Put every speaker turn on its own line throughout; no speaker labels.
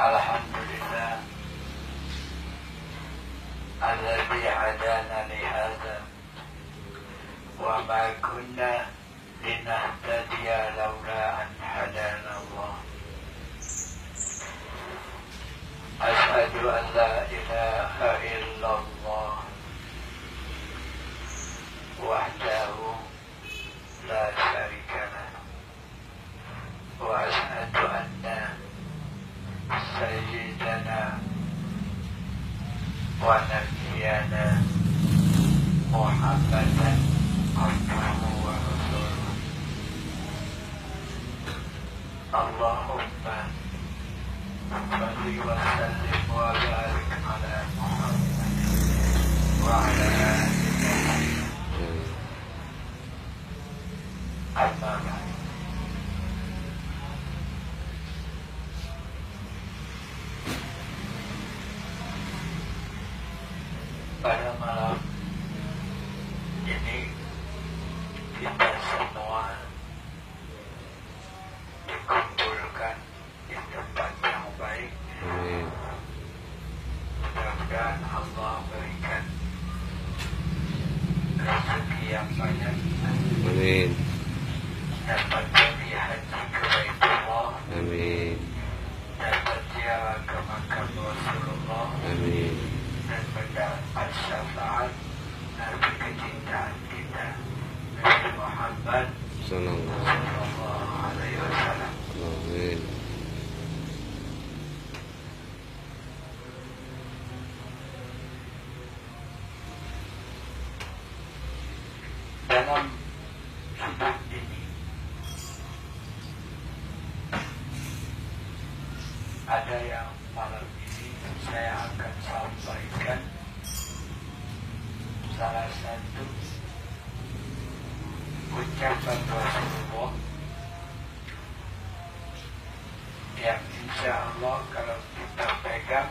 Alhamdulillah alladzi hadana li hadza wa ma kunna linahtadiya laula an hadana Allah. Asyhadu an la ilaha illallah wahdahu la syarika lahu wa asyhadu anna sayyidana wa nabiyana Muhammadan abduhu wa rasuluh. Allahumma salli wa sallim wa barik ala Muhammad wa ala alihi amma ba'd. Pada malam ini kita semua dikumpulkan di tempat yang baik. Mudah-mudahan Allah berikan rezeki yang banyak.
Amin.
Dapat pergi haji ke Baitullah.
Amin.
Dapat ziarah ke makam Rasulullah.
Amin.
Dan mendapat syafaat Nabi kecintaan kita Nabi Muhammad sallallahu alaihi wasallam.
Amin.
Dalam hidup ini ada yang malam ini saya akan sampaikan salah satu ucapan Rasulullah yang insya Allah kalau kita pegang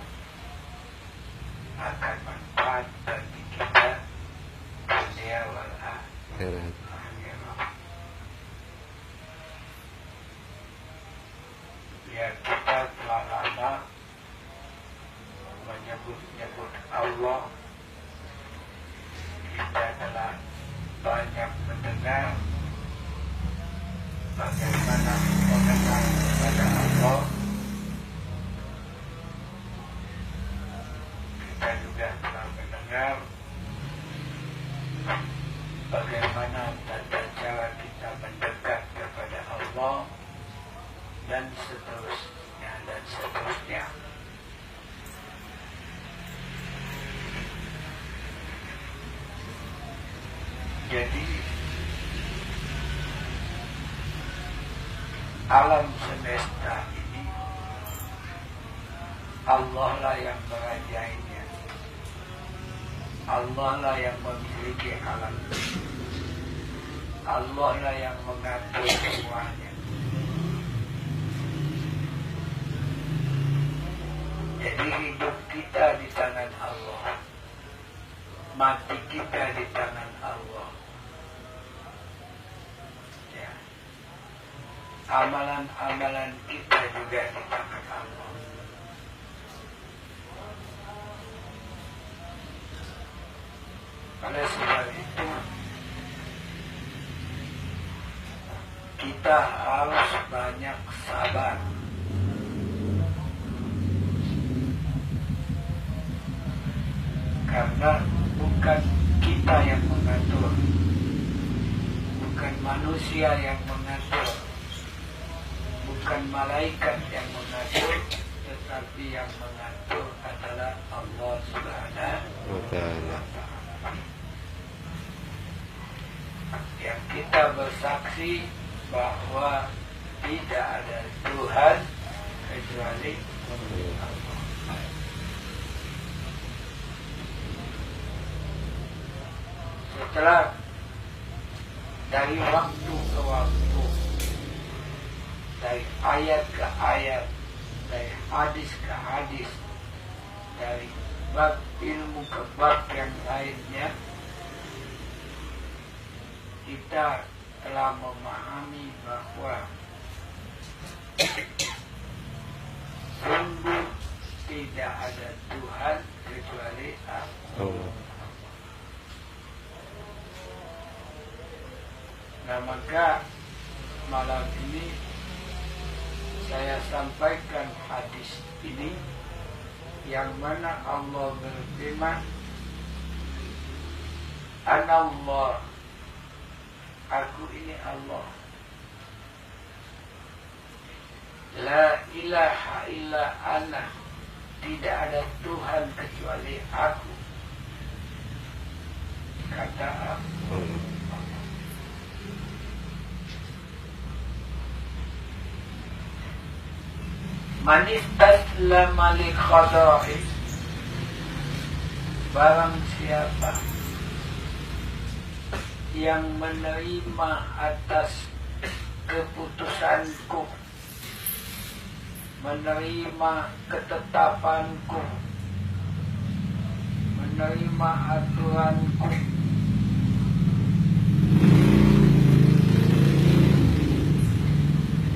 akan manfaat bagi kita dunia wal akhirat. Ya, kita telah lama menyebut-nyebut Allah. Kita telah banyak mendengar bagaimana mengenal kepada Allah. Kita juga telah mendengar bagaimana tata cara kita mendekat kepada Allah dan seterusnya dan seterusnya. Jadi alam semesta ini Allah lah yang merajainya. Allah lah yang memiliki alam ini. Allah lah yang mengatur semuanya. Jadi hidup kita di tangan Allah, mati kita di tangan Allah. Ya. Amalan-amalan kita juga di tangan Allah. Oleh sebab itu kita harus banyak sabar. Karena bukan kita yang mengatur, bukan manusia yang mengatur, bukan malaikat yang mengatur, tetapi yang mengatur adalah Allah Subhanahu wa Ta'ala. Yang kita bersaksi bahwa tidak ada Tuhan kecuali Allah. Setelah dari waktu ke waktu, dari ayat ke ayat, dari hadis ke hadis, dari bab ilmu ke bab yang lainnya, kita telah memahami bahwa tidak ada Tuhan kecuali Allah.
Allah.
Nah, maka malam ini saya sampaikan hadis ini yang mana Allah berfirman, Anallah, aku ini Allah, la ilaha illa ana, tidak ada Tuhan kecuali aku, kata aku.
Allah.
Man istaslama li qada'i, barang siapa yang menerima atas keputusanku, menerima ketetapanku, menerima aturanku,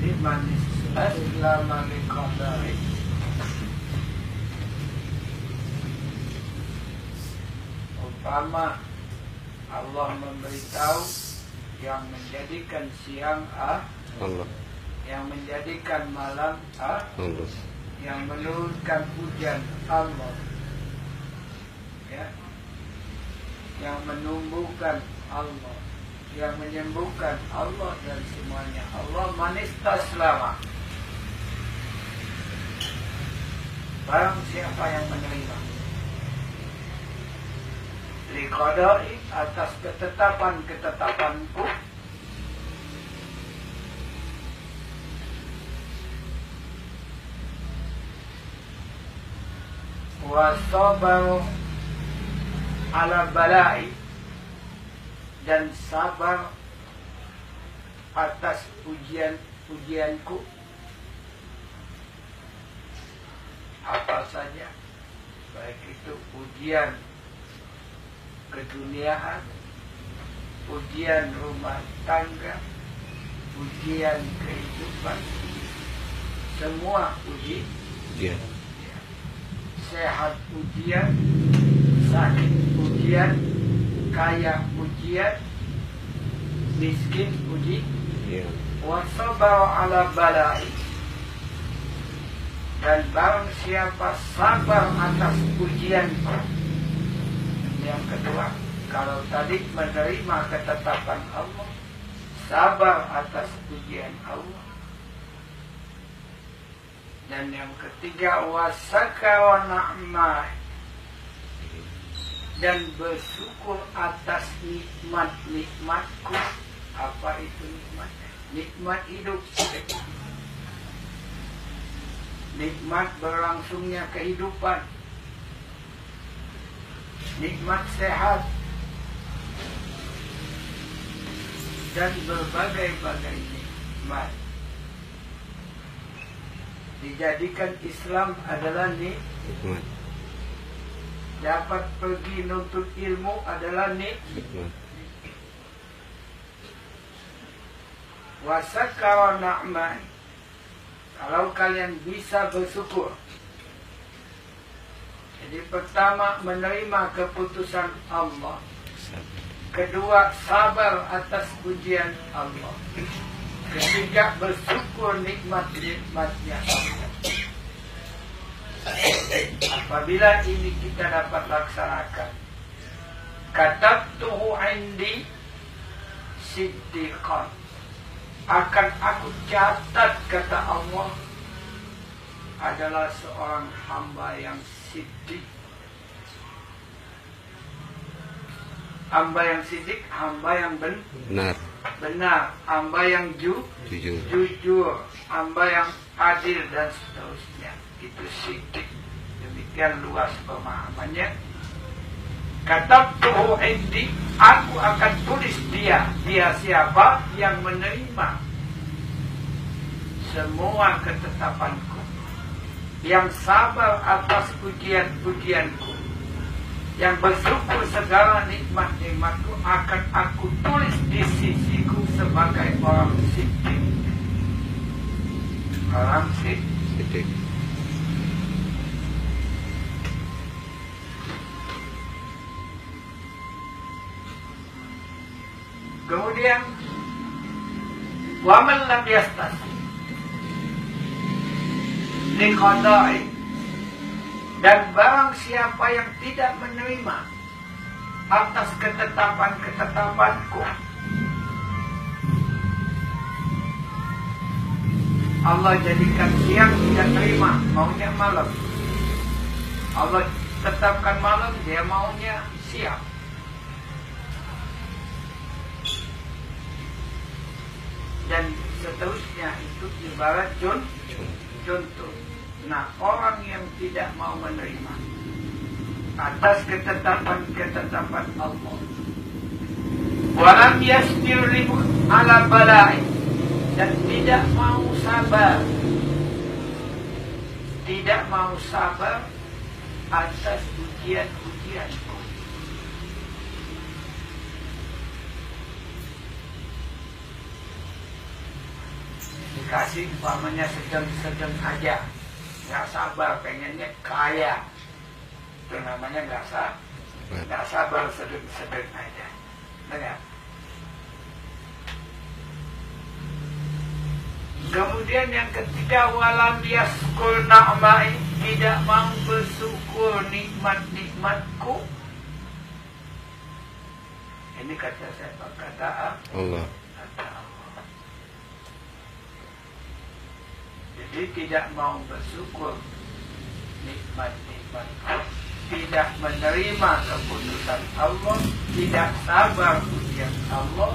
jadi manis aslama li qada'i, umpama Allah memberitahu yang menjadikan siang
Allah.
yang menjadikan malam
Allah.
yang menurunkan hujan Allah, ya, yang menumbuhkan Allah, yang menyembuhkan Allah, dan semuanya Allah. Manis taslama, barang siapa yang menerima liqadai, atas ketetapan-ketetapanku, wasabaru ala balai, dan sabar atas ujianku, apa saja, baik itu ujian keduniaan, ujian rumah tangga, ujian kehidupan, semua ujian.
Dia.
Sehat ujian, sakit ujian, kaya ujian, miskin ujian.
Dia.
Wasabaru ala balai, dan barang siapa sabar atas ujianku. Yang kedua, kalau tadi menerima ketetapan Allah, sabar atas ujian Allah. Dan yang ketiga, wasakara na'mah, dan bersyukur atas nikmat-nikmatku. Apa itu nikmat? Nikmat hidup, nikmat berlangsungnya kehidupan, nikmat sehat, dan berbagai-bagai nikmat. Dijadikan Islam adalah
Nikmat.
dapat pergi nuntut ilmu adalah
Nikmat.
wasakara na'mah, kalau kalian bisa bersyukur. Jadi pertama, menerima keputusan Allah. Kedua, sabar atas ujian Allah. Ketiga, bersyukur nikmat-nikmatnya Allah. Apabila ini kita dapat laksanakan, katabtuhu indi siddiqan, akan aku catat, kata Allah, adalah seorang hamba yang siddiq. Hamba yang siddiq, hamba yang benar, hamba yang jujur, hamba yang adil, dan seterusnya. Itu siddiq. Demikian luas pemahamannya. Katabtuhu indi, aku akan tulis dia. Dia siapa? Yang menerima semua ketetapanku, yang sabar atas ujian-ujianku, yang bersyukur segala nikmat-nikmatku, akan aku tulis di sisiku sebagai orang siddiq. Orang siddiq. kemudian wa man lam yastasi liqada'i, dan barang siapa yang tidak menerima atas ketetapan-ketetapanku, Allah jadikan siang tidak terima, maunya malam. Allah tetapkan malam, dia maunya siang. Dan seterusnya itu ibarat contoh. Nah, orang yang tidak mau menerima atas ketetapan-ketetapan Allah, walam yasbir ala bala'i, dan tidak mau sabar atas ujian-ujianku. Dikasih umpamanya sedang aja, nggak sabar, pengennya kaya, itu namanya nggak sabar, sedang aja. Dengar. Kemudian yang ketiga, walam yaskul na'mai, tidak mau bersyukur nikmat-nikmatku. Ini kata siapa? Kata
Allah.
Jadi tidak mau bersyukur nikmat-nikmatku, tidak menerima keputusan Allah, tidak sabar ujian Allah,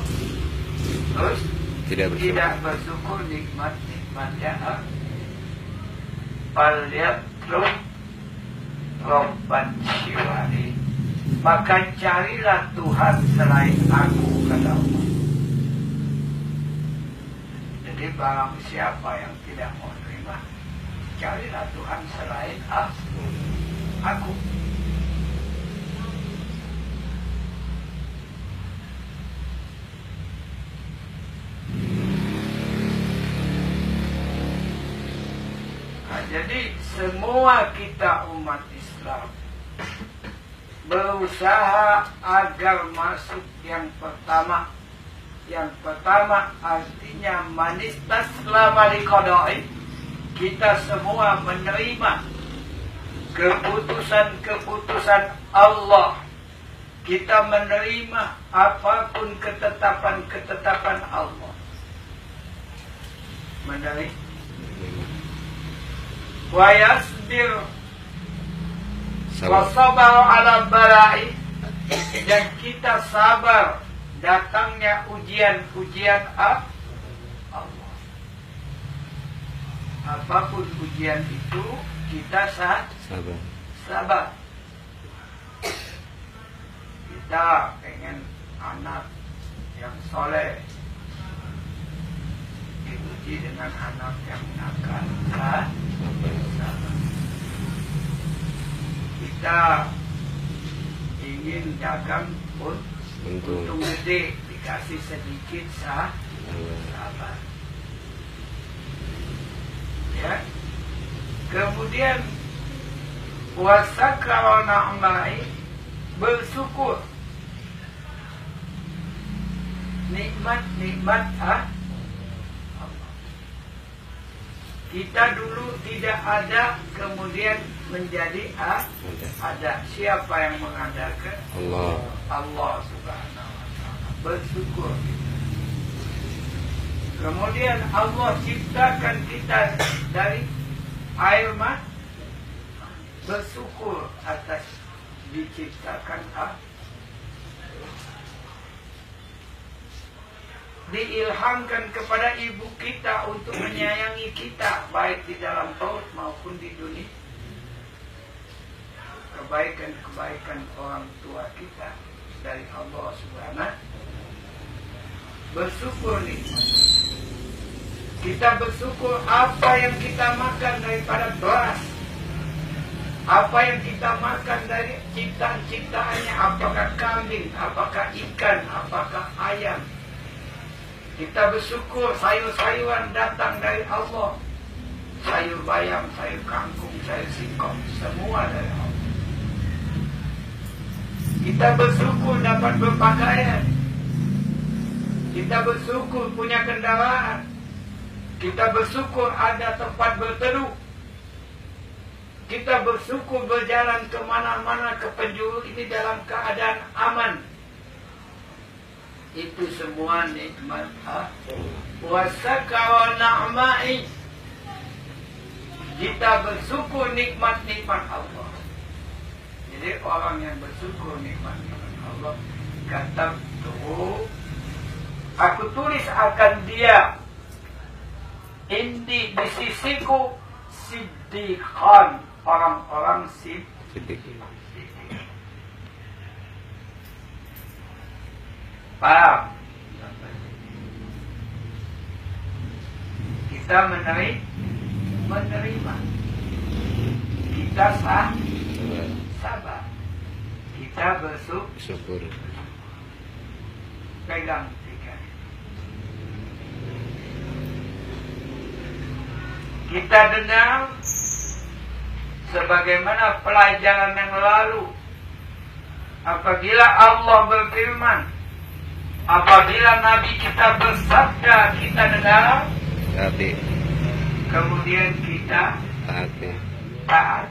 terus tidak bersyukur nikmat-nikmatnya. Falyatlub Rabban Syiwari, maka carilah Tuhan selain aku, kata Allah. Jadi barang siapa yang tidak mau terima, carilah Tuhan selain aku. Jadi semua kita umat Islam berusaha agar masuk yang pertama. Yang pertama artinya manistaslama liqada'i, kita semua menerima keputusan-keputusan Allah. Kita menerima apapun ketetapan-ketetapan Allah. Menerima. Wa yasbir wa sabar ala bala'i, dan kita sabar datangnya ujian-ujian Allah. Apapun ujian itu kita sabar. Kita pengen anak yang soleh, diuji dengan anak yang nakal, sabar. Kita ingin dagang untung gede, dikasih sedikit sabar. Ya. Kemudian wasakara na'mai, bersyukur nikmat-nikmat Allah. Kita dulu tidak ada, kemudian menjadi ada. Siapa yang mengadakan? Allah Subhanahu wa ta'ala. Bersyukur kita. Kemudian Allah ciptakan kita dari air mata. Bersyukur atas diciptakan diilhamkan kepada ibu kita untuk menyayangi kita, baik di dalam perut maupun di dunia. Kebaikan-kebaikan orang tua kita dari Allah Subhanahu. Bersyukur nikmat. Kita bersyukur apa yang kita makan daripada beras, apa yang kita makan dari ciptaan-ciptaannya, apakah kambing, apakah ikan, apakah ayam. Kita bersyukur sayur-sayuran datang dari Allah. Sayur bayam, sayur kangkung, sayur singkong, semua dari Allah. Kita bersyukur dapat berpakaian. Kita bersyukur punya kendaraan. Kita bersyukur ada tempat berteduh. Kita bersyukur berjalan kemana-mana ke penjuru ini dalam keadaan aman. Itu semua nikmat Allah. Wasakara na'ma'i. Kita bersyukur nikmat-nikmat Allah. Jadi orang yang bersyukur nikmat-nikmat Allah, kata tuh, aku tulis akan dia di sisiku siddiqan, orang-orang
Siddiq.
paham? Kita menerima. Kita sabar. Kita
Syukur.
pegang tiga. Kita dengar sebagaimana pelajaran yang lalu, apabila Allah berfirman, apabila Nabi kita bersabda, kita dengar,
Taati.
kemudian kita
Taati.
taat.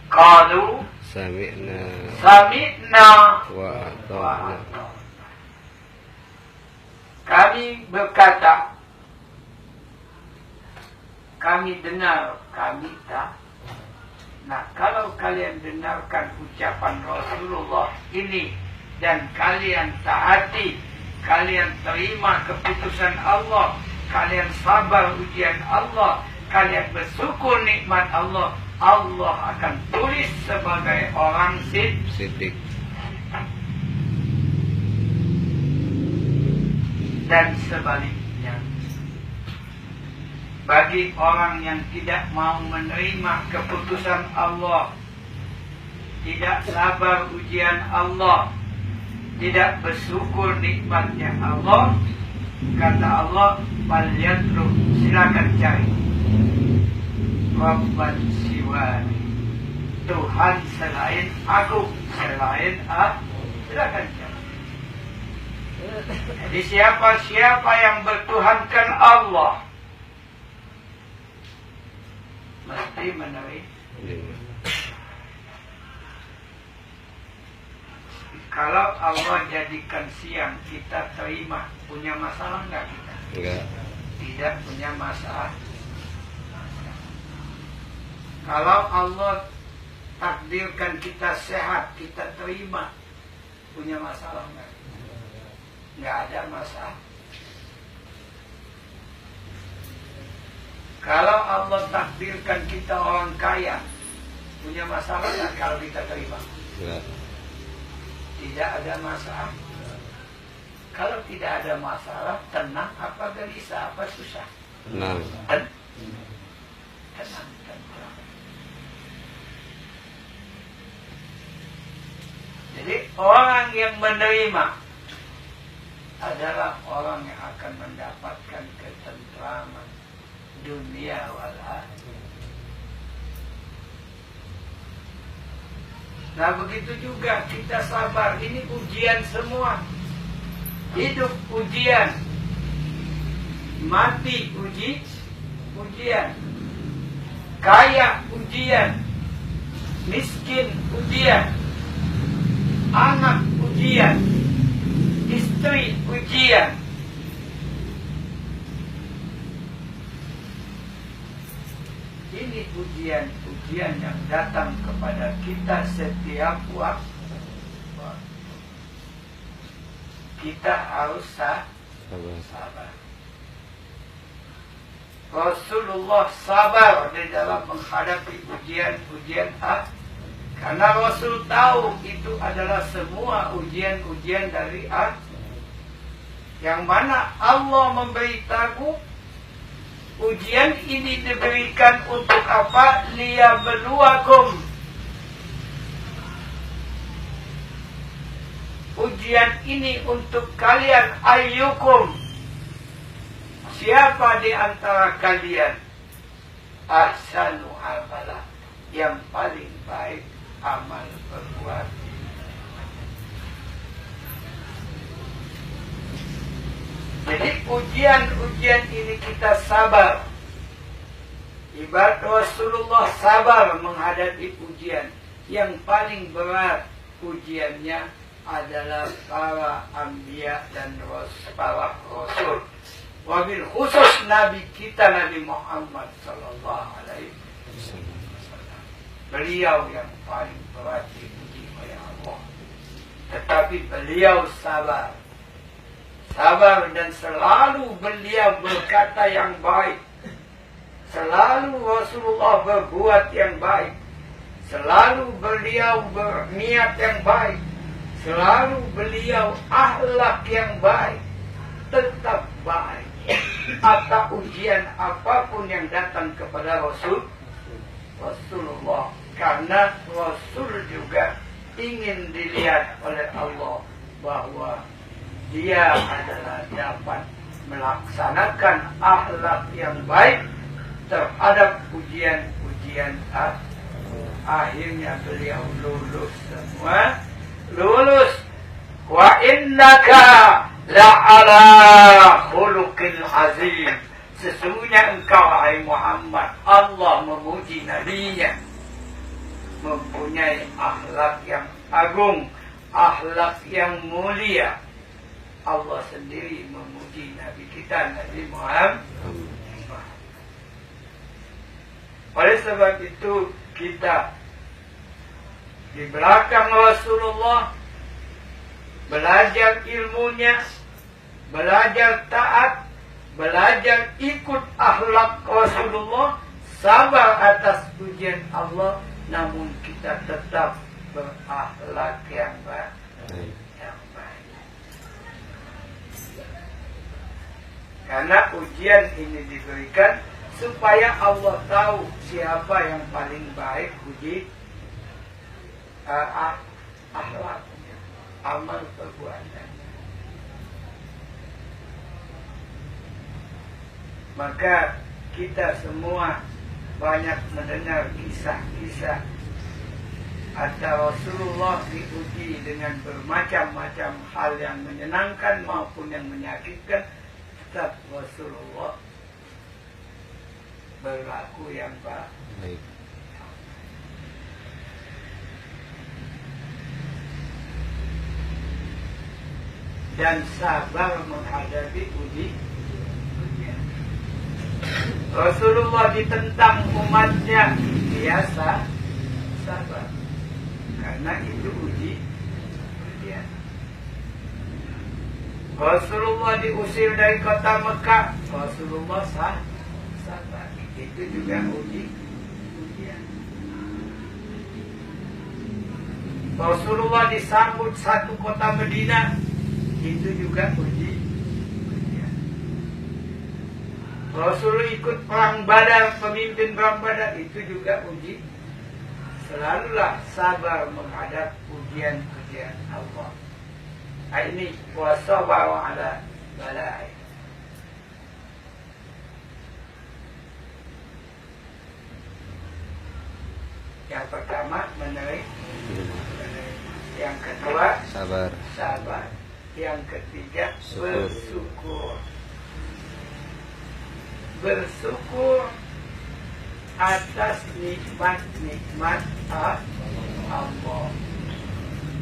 Qalu
Sami'na
sami'na
wa
wa
ata'na.
ata'na. Kami berkata, kami dengar, kami taat. Nah, kalau kalian dengarkan ucapan Rasulullah ini dan kalian taati, kalian terima keputusan Allah, kalian sabar ujian Allah, kalian bersyukur nikmat Allah, Allah akan tulis sebagai orang
Siddiq.
dan sebaliknya. Bagi orang yang tidak mau menerima keputusan Allah, tidak sabar ujian Allah, tidak bersyukur nikmatnya Allah, kata Allah, "Falyatruh, silakan cari Rabban siwani, Tuhan selain aku, selain aku, silakan cari." Jadi siapa yang bertuhankan Allah mesti menerima. Kalau Allah jadikan siang, kita terima, punya masalah enggak kita?
Enggak.
Tidak punya masalah. Kalau Allah takdirkan kita sehat, kita terima, punya masalah enggak? Enggak ada masalah. Kalau Allah takdirkan kita orang kaya, punya masalah enggak kalau kita terima?
Enggak.
Tidak ada masalah. Kalau tidak ada masalah, tenang apa gelisah apa susah?
Tenang.
Tenang. Jadi orang yang menerima adalah orang yang akan mendapatkan ketentraman dunia wal akhirah. Nah, begitu juga kita sabar. Ini ujian semua. Hidup ujian, mati ujian, kaya ujian, miskin ujian, anak ujian, istri ujian. Ini ujian yang datang kepada kita setiap waktu. Kita harus sabar. Rasulullah sabar di dalam menghadapi ujian-ujian karena Rasul tahu itu adalah semua ujian-ujian dari yang mana Allah memberitahu ujian ini diberikan untuk apa? Liyabluwakum. Ujian ini untuk kalian, ayyukum, siapa di antara kalian ahsanu amala, yang paling baik amal perbuatan. Jadi ujian-ujian ini kita sabar. Ibarat Rasulullah sabar menghadapi ujian. Yang paling berat ujiannya adalah para anbiya dan para rasul. Wabil khusus Nabi kita Nabi Muhammad sallallahu alaihi wasallam. Beliau yang paling berat diuji oleh Allah. Tetapi beliau sabar. Sabar dan selalu beliau berkata yang baik. Selalu Rasulullah berbuat yang baik. Selalu beliau berniat yang baik. Selalu beliau akhlak yang baik. Tetap baik. Atas ujian apapun yang datang kepada Rasulullah. Karena Rasul juga ingin dilihat oleh Allah bahwa dia adalah dapat melaksanakan akhlak yang baik terhadap ujian-ujian. Akhirnya beliau lulus semua. Lulus. Wa innaka la'ala khuluqil azim. Sesungguhnya engkau, hai Muhammad, Allah memuji nabinya, mempunyai akhlak yang agung, akhlak yang mulia. Allah sendiri memuji Nabi kita, Nabi Muhammad. Oleh sebab itu kita di belakang Rasulullah belajar ilmunya, belajar taat, belajar ikut akhlak Rasulullah, sabar atas ujian Allah, namun kita tetap berakhlak yang baik. Karena ujian ini diberikan supaya Allah tahu siapa yang paling baik uji akhlaknya, amal perbuatannya. Maka kita semua banyak mendengar kisah-kisah atau Rasulullah diuji dengan bermacam-macam hal yang menyenangkan maupun yang menyakitkan. Tetap Rasulullah berlaku yang baik. Dan sabar menghadapi ujian. Rasulullah ditentang umatnya, biasa sabar. Karena itu ujian. Rasulullah diusir dari kota Mekah, Rasulullah sabar. Itu juga ujian. Rasulullah disambut satu kota Madinah, itu juga ujian. Rasulullah ikut perang Badar, pemimpin perang Badar, itu juga ujian. Selalulah sabar menghadap ujian-ujian Allah. Ini wasabaru ala balai. Yang pertama menerima. Yang kedua sabar. Yang ketiga bersyukur. Bersyukur atas nikmat-nikmat Allah.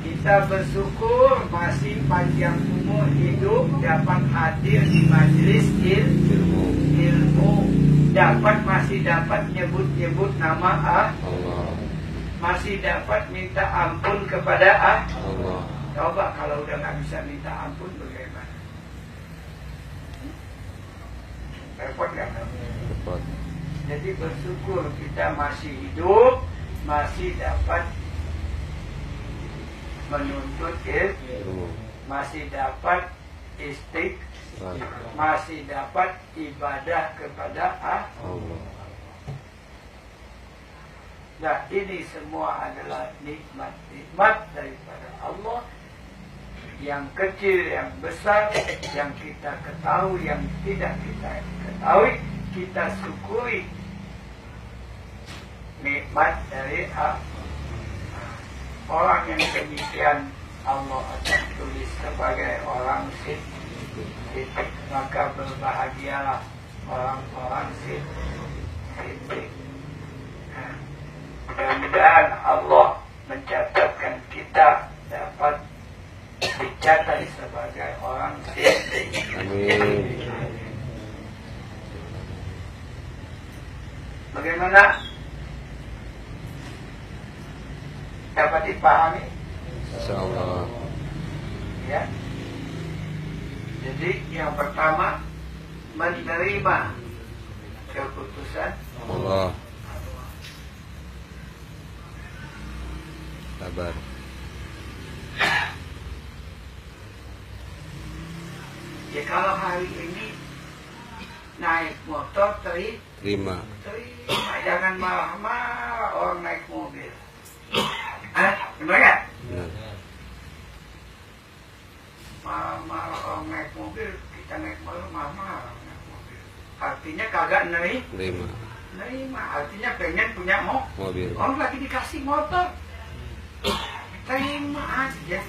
Kita bersyukur masih panjang umur hidup, dapat hadir di majelis ilmu, masih dapat nyebut-nyebut nama Allah, masih dapat minta ampun kepada Allah. Coba kalau udah nggak bisa minta ampun bagaimana? Repot nggak? Repot. Jadi bersyukur kita masih hidup, masih dapat menuntut ilmu, masih dapat masih dapat ibadah kepada Allah. Nah, ini semua adalah nikmat-nikmat daripada Allah, yang kecil, yang besar, yang kita ketahui, yang tidak kita ketahui, kita syukuri nikmat dari Allah. Orang yang demikian Allah akan tulis sebagai orang Maka berbahagialah orang-orang siddiq. Mudah-mudahan Allah mencatatkan kita dapat dicatat sebagai orang siddiq.
Amin.
Bagaimana dapat dipahami?
Insyaallah.
Ya. Jadi yang pertama menerima keputusan
Allah. Sabar.
Ya kalau hari ini naik motor
Terima.
jangan marah-marah orang naik mobil. Gimana ya?
Benar.
Marah-marah orang naik mobil, kita naik mobil marah-marah orang naik mobil. Artinya kagak nerima. Artinya pengen punya
Mobil.
orang lagi dikasih motor, terima aja.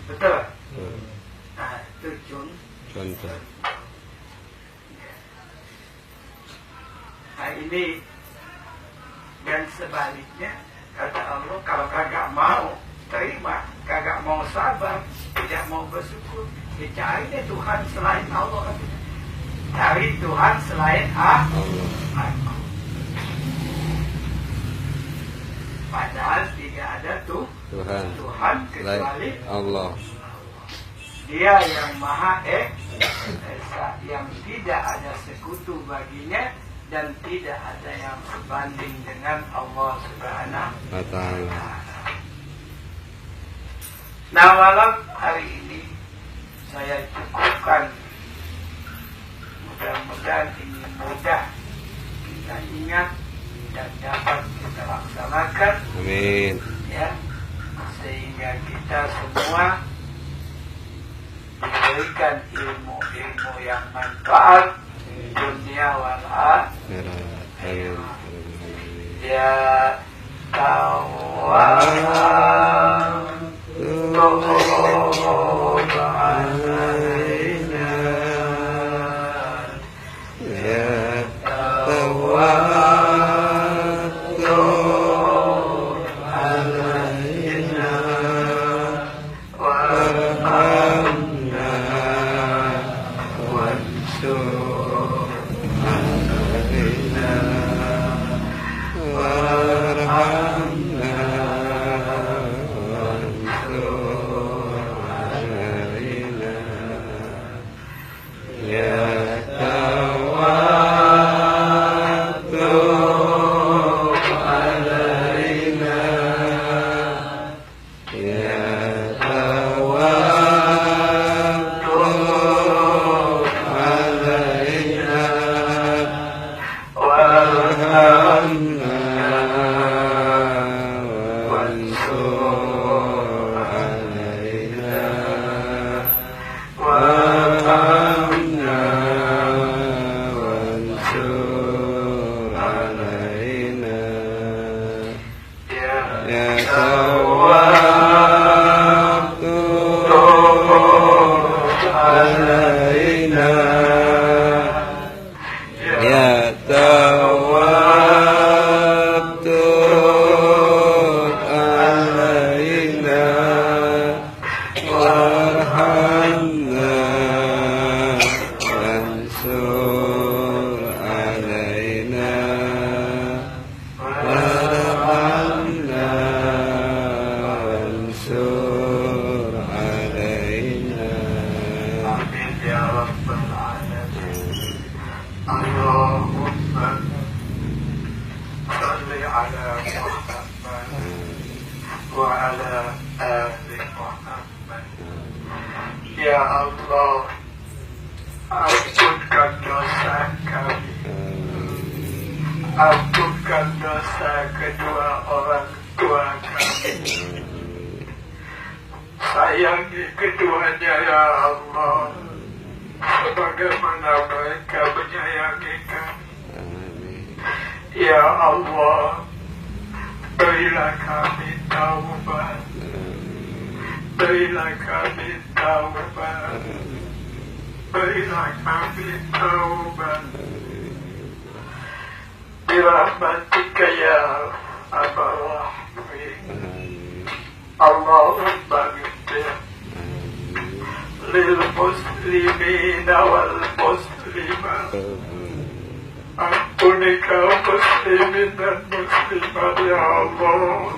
Betul? Nah, itu
Contoh.
Nah ini dan sebaliknya kata Allah, kalau kagak mau terima, kagak mau sabar, tidak mau bersyukur, dicari deh Tuhan selain Allah. Cari Tuhan selain aku. Padahal tidak ada Tuhan kecuali
Allah.
Dia yang Maha Esa, yang tidak ada sekutu baginya dan tidak ada yang sebanding dengan Allah Subhanahu
wa Ta'ala.
Nah, malam hari ini saya cukupkan. Mudah-mudahan ini mudah kita ingat dan dapat kita laksanakan.
Amin.
Ya, sehingga kita semua diberikan ilmu-ilmu yang manfaat dunia wal akhirah. Ya ampunkan dosa kedua orang tua kami. Sayangi keduanya ya Allah, sebagaimana mereka menyayangi kami. Ya Allah, berilah kami taubat. Berilah kami taubat. بينك بالتوبة برحمتك يا أرحم الراحمين. اللهم اغفر للمسلمين والمسلمات. أنتني كمسلمين المسلمات يا الله،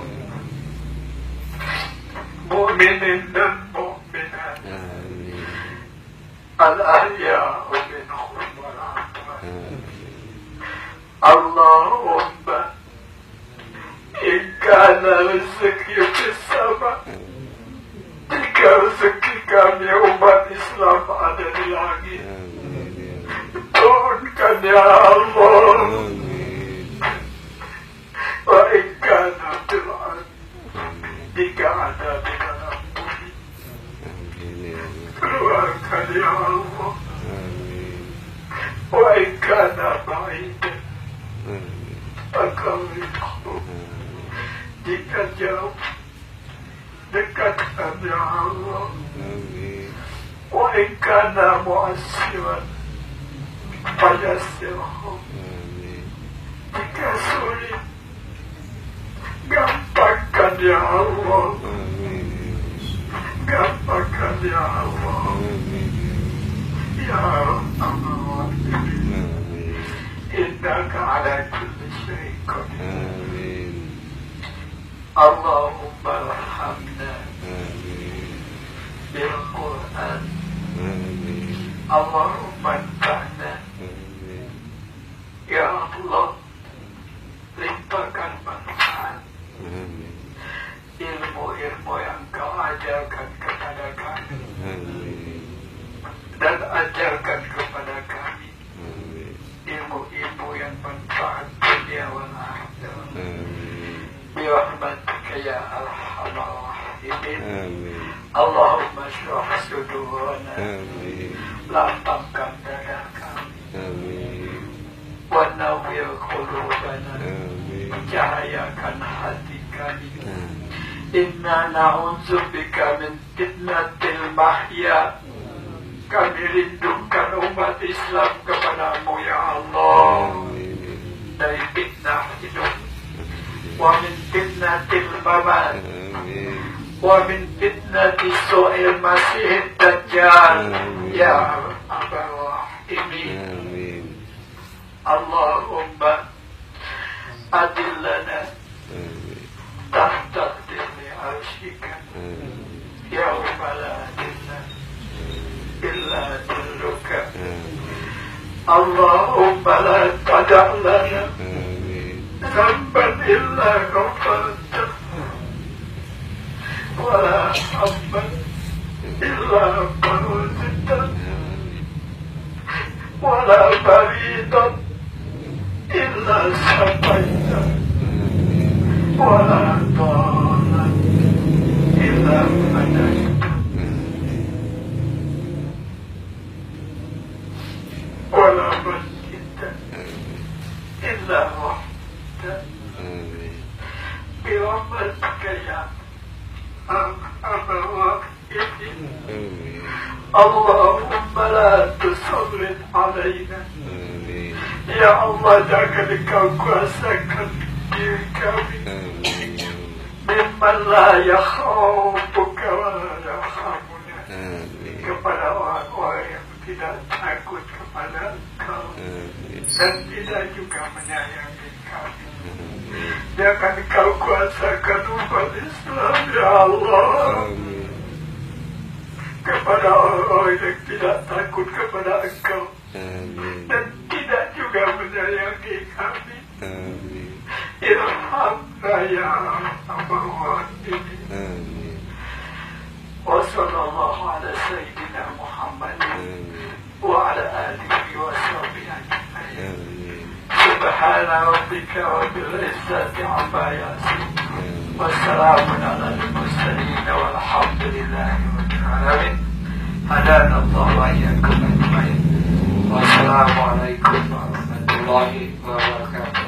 مؤمنين المؤمنات الأحياء منهم والأموات. اللهم إن كان رزقي في السماء jika rezeki kami umat Islam ada di langit, turunkan ya Allah. Wa in kana fil ardh, jika ada di dalam bumi, keluarkan ya Allah. Wa in kana ba'idan, aqarribhu, jika jauh, dekatkan ya Allah. Wa in kana mu'assiran fayassirhu, jika sulit gampangkan ya Allah. Gampangkan ya Allah. Ya Allah, innaka ala kulli syai'in qadir. Allahumma arhamna bil Quran. Allahumma anfa'na. Ya Allah, limpahkan manfaat ilmu-ilmu yang Kau ajarkan kepada kami dan ajarkan kepada kami ilmu-ilmu yang manfaat dunia wal akhirah. Birahmatika ya arhamar rahimin. Allahumma shrah sudurana, lapangkan dada kami. Wa nawwir qulubana, cahayakan hati kami. Inna na'udzubika min fitnatil mahya. Kami lindungkan umat Islam kepadamu ya Allah dari fitnah hidup, wa min fitnatil mamat, wa min fitnati su'il masih dajjal ya arhamar rahimin. Allahumma adillana tahta dhilli arshika yawma la dhilla illa dhilluka. Allahumma la tada' lana dhanban illa ghafartah wa la hamman illa farajtah wa la maridan illa shafaitah wa la dhallan illa hadaitah wa la masjida illa rahmatah. Birahmatika ya arhamar rahimin. Allahumma la tusallit alaina. Ya Allah, jangan Engkau kuasakan diri kami mimman la yakhafuka wa la yarhamuna, kepada orang-orang yang tidak takut kepada Engkau dan tidak juga menyayangi kami. Jangan Engkau kuasakan umat Islam ya Allah kepada orang-orang yang tidak takut kepada Engkau dan tidak juga menyayangi kami. Irhamna ya arhamar rahimin. Wa sallallahu ala sayyidina Muhammadin wa ala alihi wa sahbihi ajma'in. Subhana rabbika rabbil izzati amma yasifun. Wassalamun ala al-mursalin walhamdulillahi rabbil alamin. Hadana Allah wa iyyakum ajma'in. Wassalamualaikum warahmatullahi wabarakatuh.